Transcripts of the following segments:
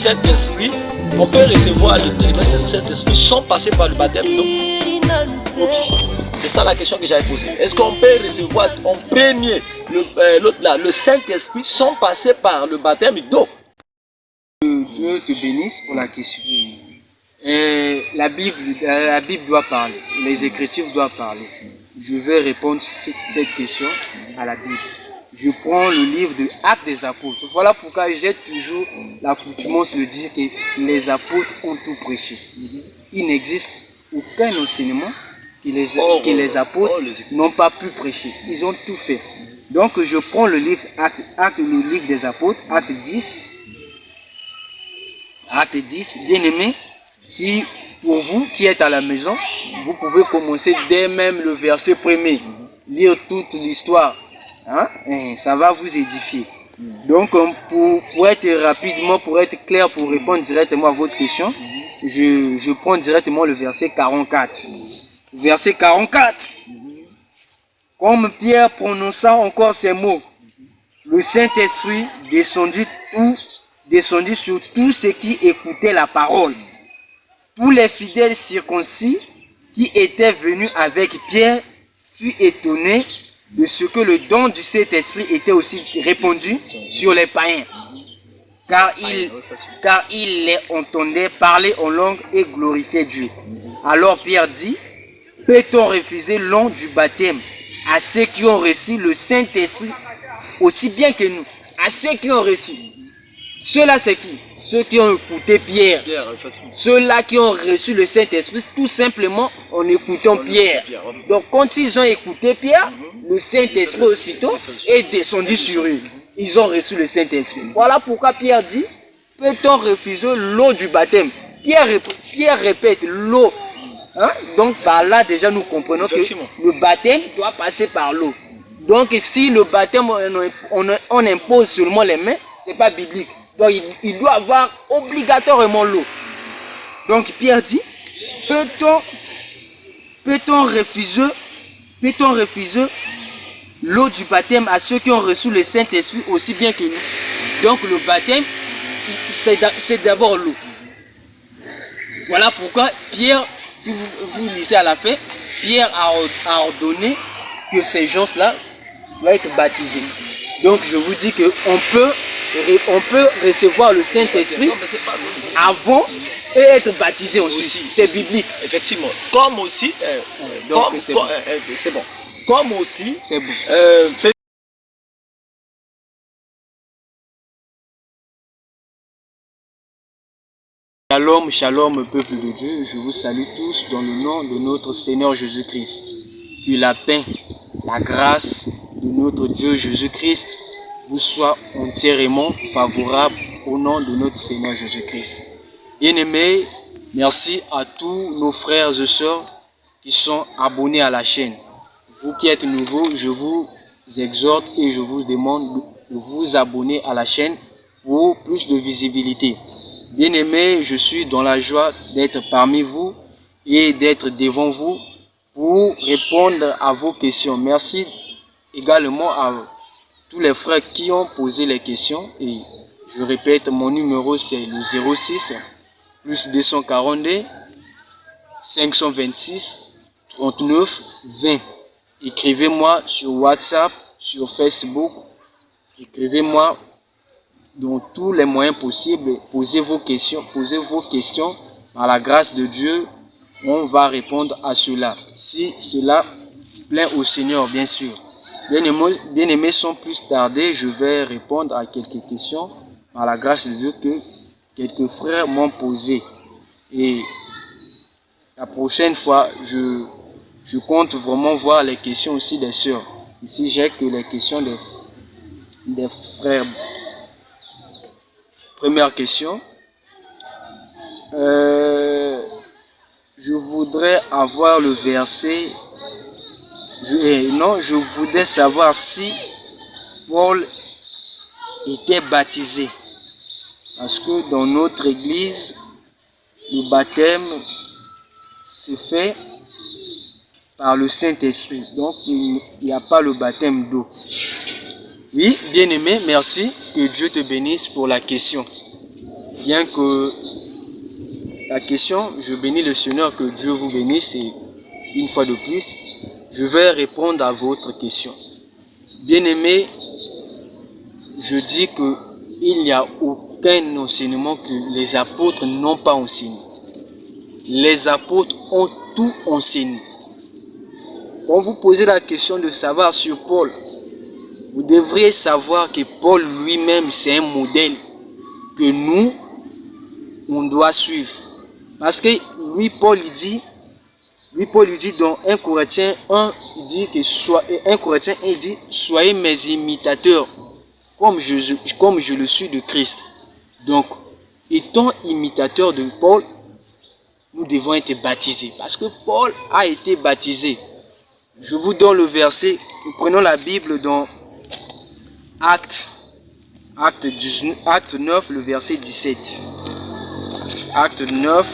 Saint-Esprit, on peut recevoir le Saint-Esprit sans passer par le baptême, non? C'est ça la question que j'avais posée. Est-ce qu'on peut recevoir en premier le Saint-Esprit sans passer par le baptême d'eau? Dieu te bénisse pour la question. La Bible doit parler, les Écritures doivent parler. Je vais répondre cette question à la Bible. Je prends le livre de Actes des Apôtres. Voilà pourquoi j'ai toujours l'accoutumance de dire que les apôtres ont tout prêché. Il n'existe aucun enseignement que les apôtres n'ont pas pu prêcher. Ils ont tout fait. Donc je prends le livre le livre des apôtres, Acte 10. Acte 10, bien aimé, si pour vous qui êtes à la maison, vous pouvez commencer dès même le verset premier, lire toute l'histoire, hein? Ça va vous édifier. Donc pour être rapidement, pour être clair, pour répondre directement à votre question, je prends directement le verset 44. Verset 44. Comme Pierre prononça encore ces mots, le Saint-Esprit descendit sur tous ceux qui écoutaient la parole. Tous les fidèles circoncis qui étaient venus avec Pierre furent étonnés de ce que le don du Saint-Esprit était aussi répandu sur les païens. Car ils les entendaient parler en langue et glorifier Dieu. Alors Pierre dit, peut-on refuser l'on du baptême à ceux qui ont reçu le Saint-Esprit aussi bien que nous? À ceux qui ont reçu. Ceux-là, c'est qui? Ceux qui ont écouté Pierre. Ceux-là qui ont reçu le Saint-Esprit, tout simplement en écoutant Pierre. Donc, quand ils ont écouté Pierre, le Saint-Esprit aussitôt est descendu sur eux. Ils ont reçu le Saint-Esprit. Voilà pourquoi Pierre dit, peut-on refuser l'eau du baptême? Pierre répète l'eau. Hein? Donc, par là, déjà, nous comprenons que le baptême doit passer par l'eau. Donc, si le baptême, on impose seulement les mains, ce n'est pas biblique. Donc, il doit avoir obligatoirement l'eau. Donc, Pierre dit, peut-on refuser l'eau du baptême à ceux qui ont reçu le Saint-Esprit aussi bien que nous? Donc, le baptême, c'est d'abord l'eau. Voilà pourquoi Pierre, si vous lisez à la fin, Pierre a ordonné que ces gens-là doivent être baptisés. Donc, je vous dis qu'on peut recevoir le Saint-Esprit avant et être baptisé aussi. C'est biblique. Effectivement. Comme aussi, c'est bon. Comme aussi, c'est bon. Shalom, shalom, peuple de Dieu. Je vous salue tous dans le nom de notre Seigneur Jésus-Christ. Que la paix, la grâce de notre Dieu Jésus-Christ vous soit entièrement favorable au nom de notre Seigneur Jésus-Christ. Bien-aimés, merci à tous nos frères et sœurs qui sont abonnés à la chaîne. Vous qui êtes nouveaux, je vous exhorte et je vous demande de vous abonner à la chaîne pour plus de visibilité. Bien-aimés, je suis dans la joie d'être parmi vous et d'être devant vous pour répondre à vos questions. Merci également à tous les frères qui ont posé les questions. Et je répète, mon numéro c'est le 06 plus 242 526 39 20. Écrivez-moi sur WhatsApp, sur Facebook. Écrivez-moi dans tous les moyens possibles. Posez vos questions. Par la grâce de Dieu, on va répondre à cela. Si cela plaît au Seigneur, bien sûr. Bien-aimés, sans plus tarder, je vais répondre à quelques questions par la grâce de Dieu que quelques frères m'ont posées. Et la prochaine fois, je compte vraiment voir les questions aussi des sœurs. Ici, j'ai que les questions des frères. Première question. Je voudrais avoir le verset. Je voudrais savoir si Paul était baptisé. Parce que dans notre église, le baptême se fait par le Saint-Esprit. Donc, il n'y a pas le baptême d'eau. Oui, bien-aimé, merci. Que Dieu te bénisse pour la question. bien que la question, je bénis le Seigneur, que Dieu vous bénisse, et une fois de plus, je vais répondre à votre question. Bien-aimés, je dis qu'il n'y a aucun enseignement que les apôtres n'ont pas enseigné. Les apôtres ont tout enseigné. Quand vous posez la question de savoir sur Paul, vous devriez savoir que Paul lui-même, c'est un modèle que nous, on doit suivre. Parce que lui, Paul, il dit dans 1 Corinthiens 1, il dit soyez mes imitateurs, comme je le suis de Christ. Donc, étant imitateur de Paul, nous devons être baptisés. Parce que Paul a été baptisé. Je vous donne le verset. Nous prenons la Bible dans Acte 9, le verset 17. Acte 9,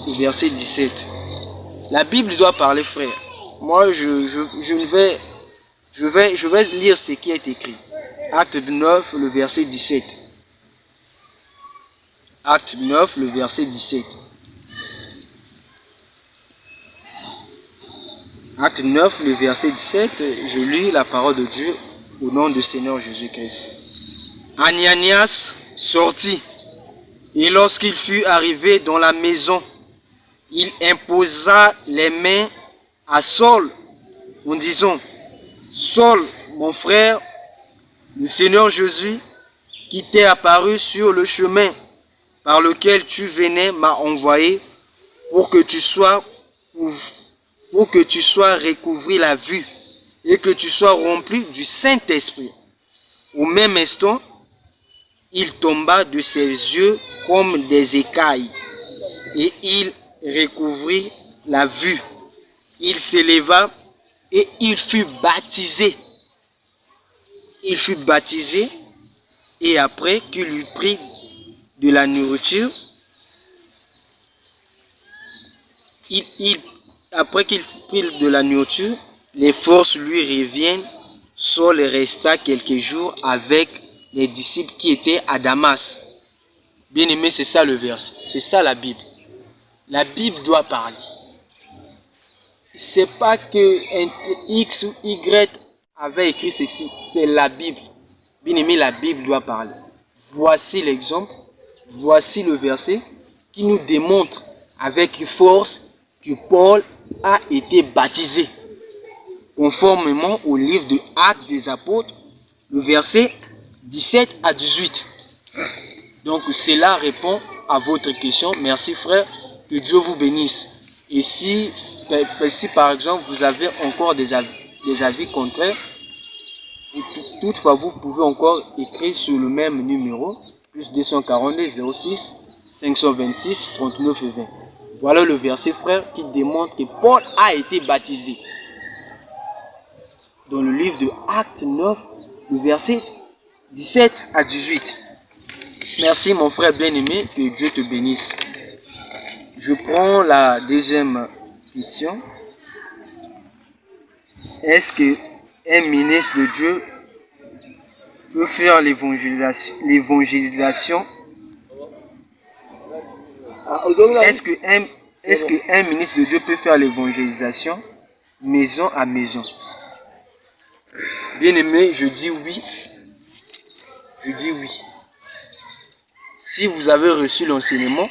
le verset 17. La Bible doit parler, frère. Moi, je vais lire ce qui est écrit. Acte 9, le verset 17. Acte 9, le verset 17. Acte 9, le verset 17, je lis la parole de Dieu au nom du Seigneur Jésus-Christ. Ananias sortit, et lorsqu'il fut arrivé dans la maison, il imposa les mains à Saul en disant, Saul, mon frère, le Seigneur Jésus, qui t'est apparu sur le chemin par lequel tu venais, m'a envoyé pour que tu sois recouvré la vue et que tu sois rempli du Saint-Esprit. Au même instant, il tomba de ses yeux comme des écailles et il recouvrit la vue. Il s'éleva et il fut baptisé. Il fut baptisé et après qu'il eut pris de la nourriture, les forces lui reviennent. Saul resta quelques jours avec les disciples qui étaient à Damas. Bien aimé, c'est ça le verset. C'est ça la Bible. La Bible doit parler. C'est pas que un X ou Y avait écrit ceci. C'est la Bible. Bien aimé, la Bible doit parler. Voici l'exemple. Voici le verset qui nous démontre avec force que Paul a été baptisé. Conformément au livre de Actes des Apôtres, le verset 17 à 18. Donc cela répond à votre question. Merci frère, que Dieu vous bénisse. Et si par exemple vous avez encore des avis contraires, toutefois vous pouvez encore écrire sur le même numéro, plus 242 06 526 39 et 20. Voilà le verset frère qui démontre que Paul a été baptisé. Dans le livre de Actes 9, le verset 17 à 18. Merci mon frère bien-aimé, que Dieu te bénisse. Je prends la deuxième question. Est-ce qu'un ministre de Dieu peut faire l'évangélisation? Est-ce qu'un ministre de Dieu peut faire l'évangélisation maison à maison? Bien-aimé, je dis oui. Je dis oui. Si vous avez reçu l'enseignement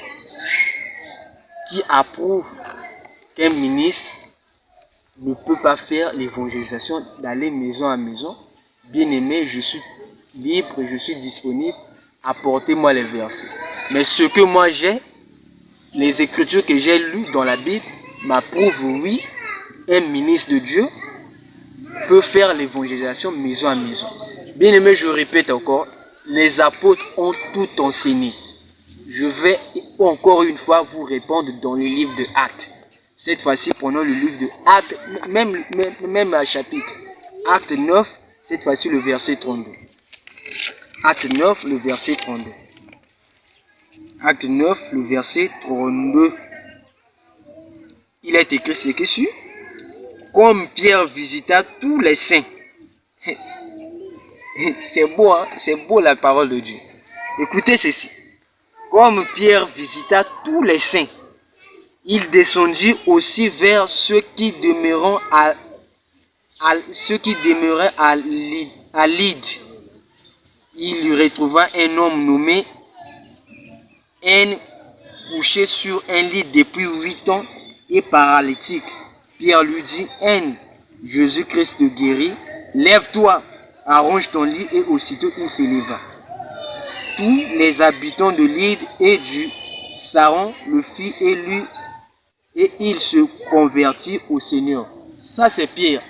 qui approuve qu'un ministre ne peut pas faire l'évangélisation, d'aller maison à maison, bien-aimé, je suis libre, je suis disponible, apportez-moi les versets. Mais ce que moi j'ai, les écritures que j'ai lues dans la Bible m'approuvent, oui, un ministre de Dieu peut faire l'évangélisation maison à maison. Bien-aimé, je répète encore, les apôtres ont tout enseigné. Je vais encore une fois vous répondre dans le livre de Actes. Cette fois-ci, prenons le livre de Actes, même un chapitre. Acte 9, cette fois-ci le verset 32. Acte 9, le verset 32. Acte 9, le verset 32. Il est écrit ce que suit. Comme Pierre visita tous les saints. C'est beau, hein? C'est beau la parole de Dieu. Écoutez ceci. Comme Pierre visita tous les saints, il descendit aussi vers ceux qui demeuraient à Lydde. Il y retrouva un homme nommé N, couché sur un lit depuis 8 ans et paralytique. Pierre lui dit, N, Jésus-Christ te guérit, lève-toi, arrange ton lit, et aussitôt il s'éleva. Tous les habitants de Lydde et du Saron le firent et il se convertit au Seigneur. Ça c'est Pierre.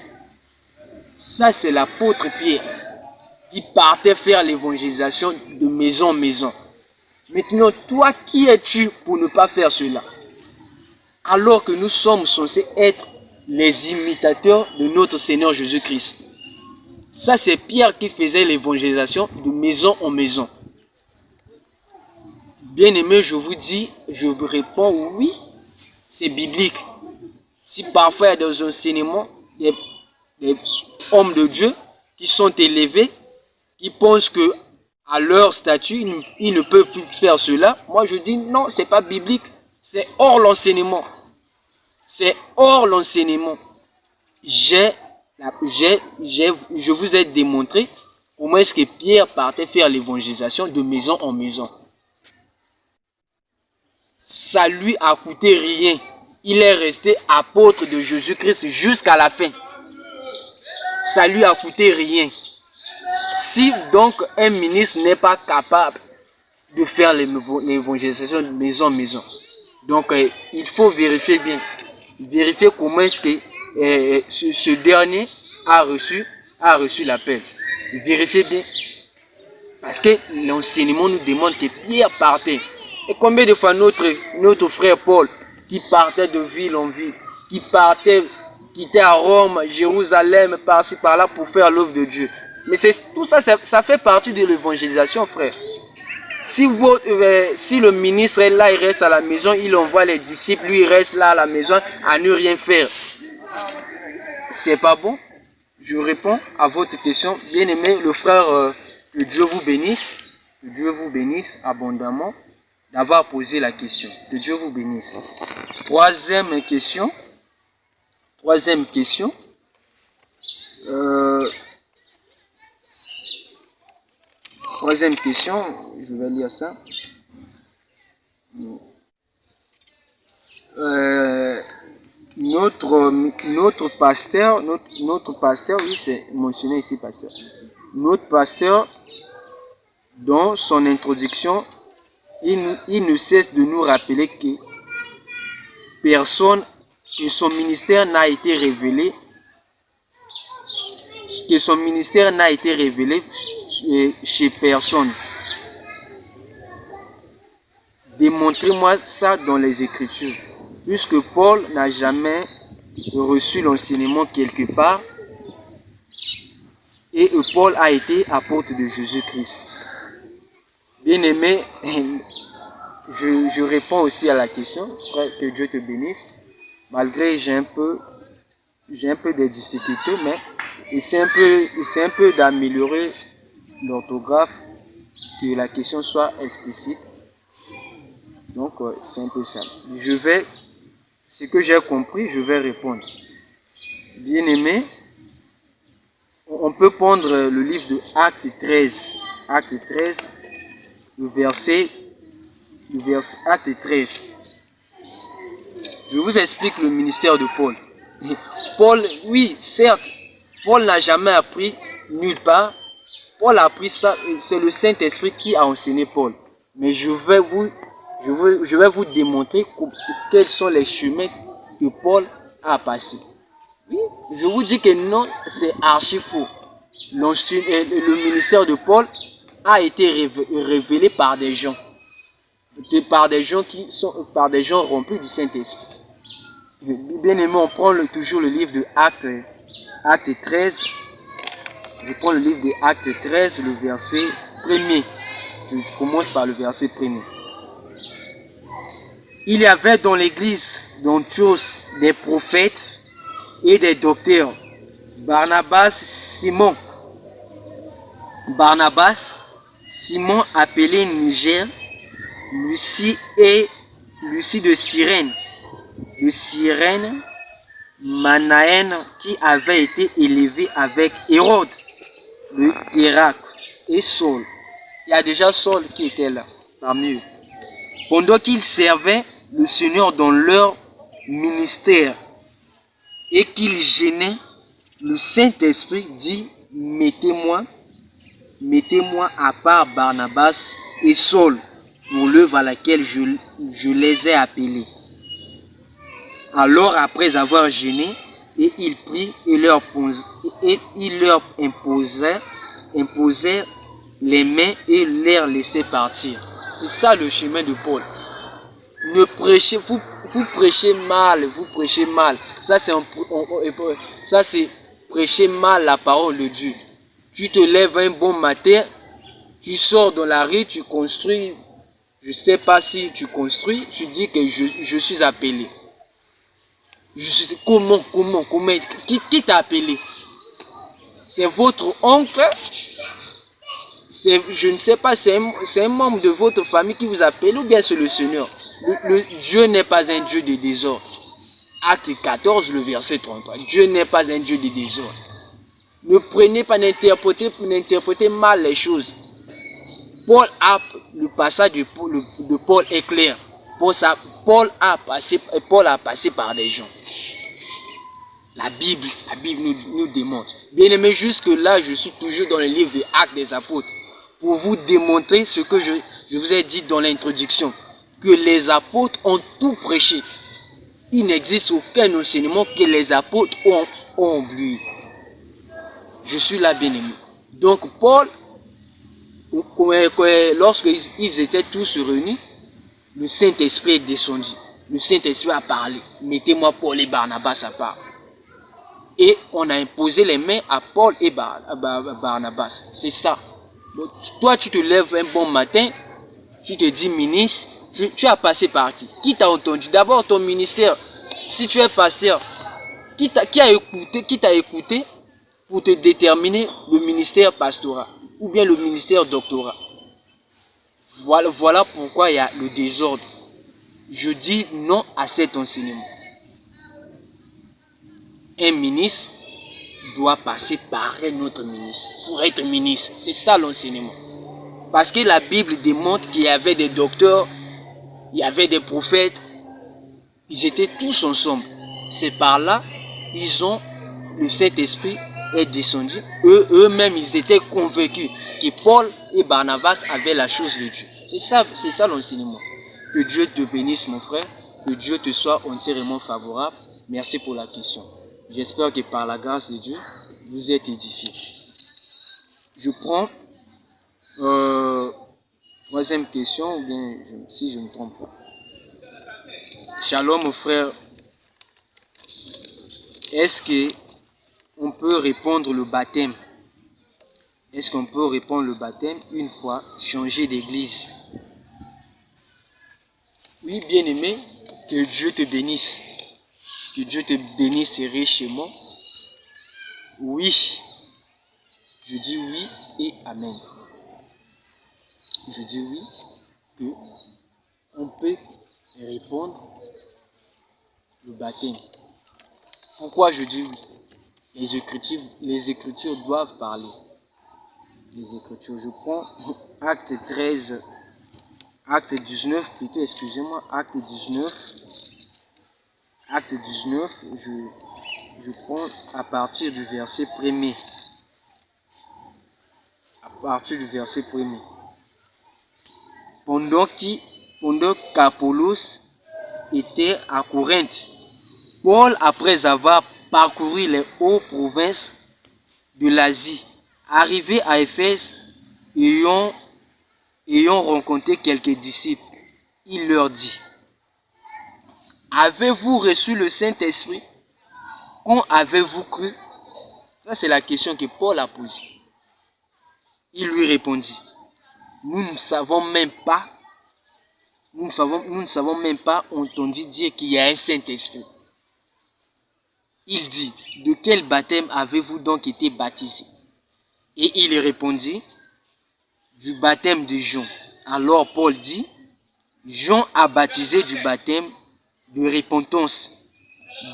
Ça c'est l'apôtre Pierre qui partait faire l'évangélisation de maison en maison. Maintenant, toi, qui es-tu pour ne pas faire cela? Alors que nous sommes censés être les imitateurs de notre Seigneur Jésus-Christ. Ça, c'est Pierre qui faisait l'évangélisation de maison en maison. Bien-aimé, je vous dis, je vous réponds oui, c'est biblique. Si parfois il y a des enseignements, des hommes de Dieu qui sont élevés, qui pensent que à leur statut, ils ne peuvent plus faire cela. Moi, je dis non, c'est pas biblique. C'est hors l'enseignement. C'est hors l'enseignement. Je vous ai démontré comment est-ce que Pierre partait faire l'évangélisation de maison en maison. Ça lui a coûté rien. Il est resté apôtre de Jésus-Christ jusqu'à la fin. Ça lui a coûté rien. Si donc un ministre n'est pas capable de faire l'évangélisation de maison en maison, donc il faut vérifier bien, vérifier comment est-ce que ce dernier a reçu l'appel. Vérifiez bien, parce que l'enseignement nous demande que Pierre partait. Et combien de fois notre frère Paul, qui partait de ville en ville, qui était à Rome, Jérusalem, par-ci par-là pour faire l'œuvre de Dieu. Mais tout ça, ça fait partie de l'évangélisation, frère. Si le ministre est là, il reste à la maison, il envoie les disciples, lui il reste là à la maison à ne rien faire. C'est pas bon? Je réponds à votre question. Bien aimé, le frère, que Dieu vous bénisse. Que Dieu vous bénisse abondamment d'avoir posé la question. Que Dieu vous bénisse. Troisième question. Troisième question, je vais lire ça. Notre pasteur, oui, c'est mentionné ici, pasteur. Notre pasteur, dans son introduction, il ne cesse de nous rappeler que son ministère n'a été révélé, chez personne. Démontrez-moi ça dans les Écritures. Puisque Paul n'a jamais reçu l'enseignement quelque part, et Paul a été apôtre de Jésus-Christ. Bien aimé, je réponds aussi à la question, frère, que Dieu te bénisse. Malgré j'ai un peu de difficultés, mais c'est un peu d'améliorer l'orthographe, que la question soit explicite. Donc c'est un peu ça. Ce que j'ai compris, je vais répondre. Bien aimé, on peut prendre le livre de Acte 13. Acte 13, Acte 13. Je vous explique le ministère de Paul. Paul, oui, certes, Paul n'a jamais appris nulle part. Paul a appris ça, c'est le Saint-Esprit qui a enseigné Paul. Mais je vais vous démontrer quels sont les chemins que Paul a passés. Oui, je vous dis que non, c'est archi faux. Le ministère de Paul a été révélé par des gens. Par des gens remplis du Saint-Esprit. Bien aimé, on prend toujours le livre de Acte 13. Je prends le livre de Acte 13, le verset 1er. Je commence par le verset 1er. Il y avait dans l'église d'Antioche des prophètes et des docteurs. Barnabas, Simon appelé Niger, Lucie de Cyrène, Manaène, qui avait été élevé avec Hérode, le Téraque et Saul. Il y a déjà Saul qui était là, parmi eux. Pendant qu'ils servaient le Seigneur dans leur ministère et qu'ils gênaient, le Saint-Esprit dit, mettez-moi à part Barnabas et Saul pour l'œuvre à laquelle je les ai appelés. Alors, après avoir gêné, et ils prirent et ils leur imposèrent les mains et les laissèrent partir. C'est ça le chemin de Paul. Ne prêchez, vous prêchez mal, Ça c'est prêcher mal la parole de Dieu. Tu te lèves un bon matin, tu sors dans la rue, tu construis. Je ne sais pas si tu construis, tu dis que je suis appelé. Comment? Qui t'a appelé? C'est votre oncle? Je ne sais pas, c'est un membre de votre famille qui vous appelle ou bien c'est le Seigneur? Dieu n'est pas un Dieu de désordre. Acte 14, le verset 33. Dieu n'est pas un Dieu de désordre. Ne prenez pas n'interprétez mal les choses. Le passage de Paul est clair. Paul a passé par des gens. La Bible nous démontre. Bien aimé, jusque là, je suis toujours dans le livre des Actes des Apôtres pour vous démontrer ce que je vous ai dit dans l'introduction, que les apôtres ont tout prêché. Il n'existe aucun enseignement que les apôtres ont oublié. Je suis là, bien aimé. Donc Paul, lorsqu'ils étaient tous réunis, le Saint-Esprit est descendu. Le Saint-Esprit a parlé. Mettez-moi Paul et Barnabas à part. Et on a imposé les mains à Paul et Barnabas. C'est ça. Donc, toi, tu te lèves un bon matin, tu te dis ministre, tu as passé par qui? Qui t'a entendu? D'abord ton ministère. Si tu es pasteur, qui t'a écouté pour te déterminer le ministère pastoral ou bien le ministère doctorat? Voilà pourquoi il y a le désordre. Je dis non à cet enseignement. Un ministre doit passer par un autre ministre pour être ministre. C'est ça l'enseignement. Parce que la Bible démontre qu'il y avait des docteurs, il y avait des prophètes, ils étaient tous ensemble. C'est par là, le Saint-Esprit est descendu. Eux-mêmes, ils étaient convaincus que Paul et Barnabas avaient la chose de Dieu. C'est ça l'enseignement. Que Dieu te bénisse, mon frère. Que Dieu te soit entièrement favorable. Merci pour la question. J'espère que par la grâce de Dieu, vous êtes édifiés. Je prends troisième question, ou bien si je ne me trompe pas. Shalom, mon frère. Est-ce qu'on peut répondre le baptême? Est-ce qu'on peut répondre le baptême une fois changé d'église? Oui, bien aimé, que Dieu te bénisse. Que Dieu te bénisse richement. Oui. Je dis oui et amen. Je dis oui, que on peut répondre le baptême. Pourquoi je dis oui? Les Écritures doivent parler. Les Écritures. Je prends Acte 13, Acte 19, plutôt, excusez-moi, Acte 19. Acte 19, je prends à partir du verset 1er. À partir du verset 1er. Pendant qu'Apollos était à Corinthe, Paul, après avoir parcouru les hautes provinces de l'Asie, arrivé à Éphèse, ayant rencontré quelques disciples, il leur dit: avez-vous reçu le Saint-Esprit? Quand avez-vous cru? Ça, c'est la question que Paul a posée. Il lui répondit: nous ne savons même pas entendu dire qu'il y a un Saint-Esprit. Il dit: de quel baptême avez-vous donc été baptisé? Et il répondit: du baptême de Jean. Alors Paul dit: Jean a baptisé du baptême de repentance.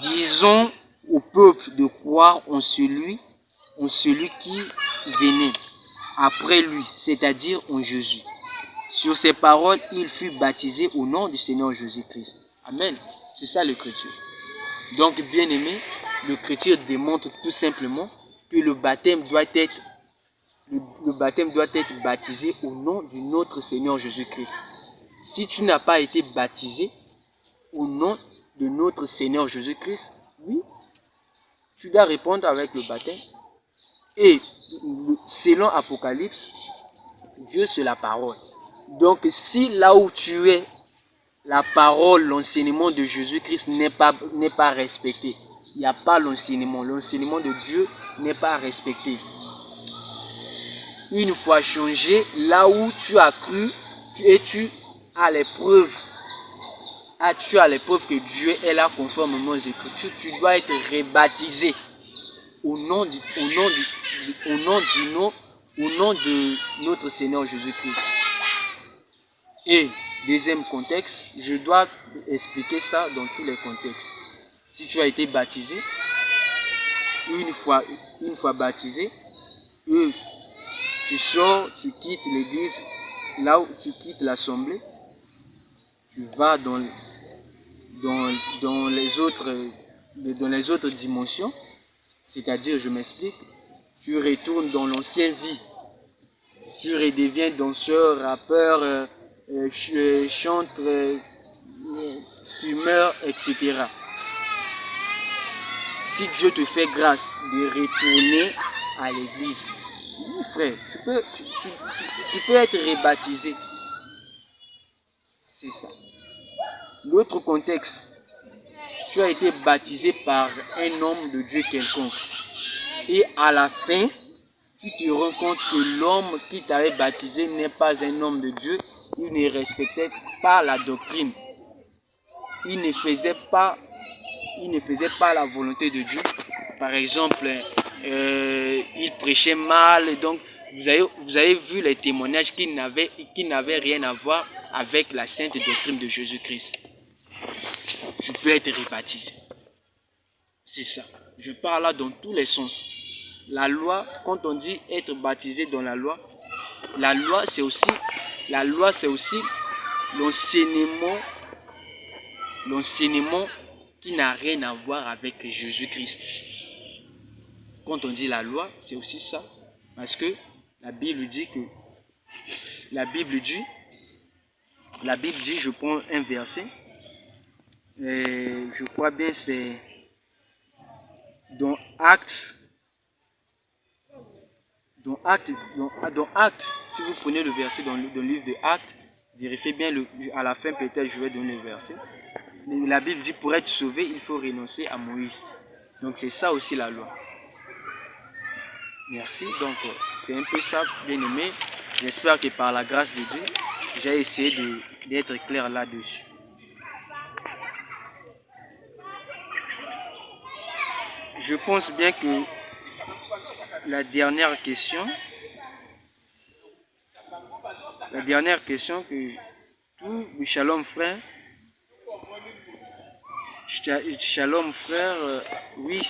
Disons au peuple de croire en celui qui venait après lui, c'est-à-dire en Jésus. Sur ces paroles, il fut baptisé au nom du Seigneur Jésus-Christ. Amen. C'est ça l'écriture. Donc, bien aimé, l'écriture démontre tout simplement que le baptême doit être baptisé au nom de notre Seigneur Jésus-Christ. Si tu n'as pas été baptisé au nom de notre Seigneur Jésus-Christ, oui, tu dois répondre avec le baptême. Et selon Apocalypse, Dieu c'est la parole. Donc si là où tu es, la parole, l'enseignement de Jésus-Christ n'est pas respecté, il n'y a pas l'enseignement de Dieu n'est pas respecté. Une fois changé, là où tu as cru, tu as les preuves que Dieu est là conformément aux Écritures, tu dois être rebaptisé au nom de notre Seigneur Jésus-Christ. Et deuxième contexte, je dois expliquer ça dans tous les contextes. Si tu as été baptisé, une fois baptisé, tu sors, tu quittes l'église, là où tu quittes l'assemblée, tu vas dans les autres dimensions, c'est-à-dire, je m'explique, tu retournes dans l'ancienne vie, tu redeviens danseur, rappeur, chanteur, fumeur, etc. Si Dieu te fait grâce de retourner à l'église, oui, frère, tu peux être rebaptisé. C'est ça. L'autre contexte, tu as été baptisé par un homme de Dieu quelconque. Et à la fin, tu te rends compte que l'homme qui t'avait baptisé n'est pas un homme de Dieu. Il ne respectait pas la doctrine. Il ne faisait pas la volonté de Dieu. Par exemple, il prêchait mal. Donc, vous avez vu les témoignages qui n'avaient rien à voir avec la sainte doctrine de Jésus-Christ. Tu peux être rebaptisé. C'est ça. Je parle là dans tous les sens. La loi, quand on dit être baptisé dans la loi c'est aussi l'enseignement qui n'a rien à voir avec Jésus-Christ. Quand on dit la loi, c'est aussi ça. Parce que la Bible dit, je prends un verset, et je crois bien c'est dans Actes, si vous prenez le verset dans le livre de Actes, vérifiez bien, à la fin peut-être je vais donner le verset. La Bible dit pour être sauvé, il faut renoncer à Moïse. Donc c'est ça aussi la loi. Merci. Donc c'est un peu ça, bien aimé. J'espère que par la grâce de Dieu, j'ai essayé d'être clair là-dessus. Je pense bien que la dernière question que shalom frère. Shalom frère, oui.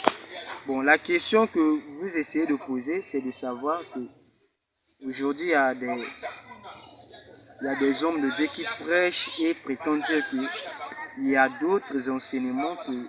Bon, la question que vous essayez de poser, c'est de savoir que aujourd'hui il y a des hommes de Dieu qui prêchent et prétendent dire qu'il y a d'autres enseignements que